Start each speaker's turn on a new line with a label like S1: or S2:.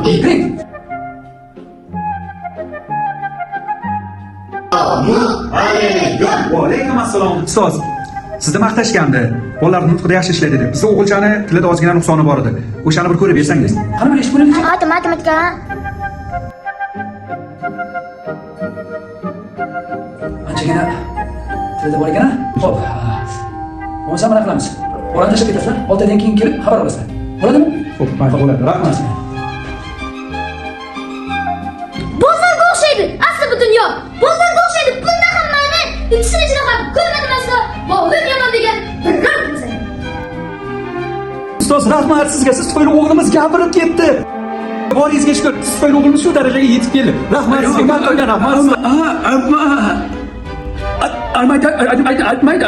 S1: Kiring.
S2: Alaykum assalom. Ustoz, sizni maqtashgandi. Bolalar nutqida yaxshi ishlaydi deb. Bizning o'g'ilchani tilida ozgina nuqsoni bor edi. O'shani bir ko'rib bersangiz.
S1: Qani bir ish bo'laylik.
S3: Matematika.
S1: Anchagina tilida bor ekan. Xo'p. Bo'lmasa mana qilamiz. Bolani tashlab ketasizlar. 6 oydan keyin kelib xabar olasizlar. Bo'ladimi?
S2: Xo'p, bo'ladi. Rahmat.
S3: Bozorga o'xshaydi. Asli bu dunyo. Bozorga o'xshaydi. Bunda hammani ikisini ichida qolib ko'rmadimizmi? Bo'g'im yomon degan biror kimsa.
S2: Ustoz, rahmat sizga. Siz tufayli o'g'limiz gapirib ketdi. Boringizga shukur. Siz tufayli o'g'limiz shu darajaga yetib keldi. Rahmat sizga. Rahmat.
S1: Aytmaydi.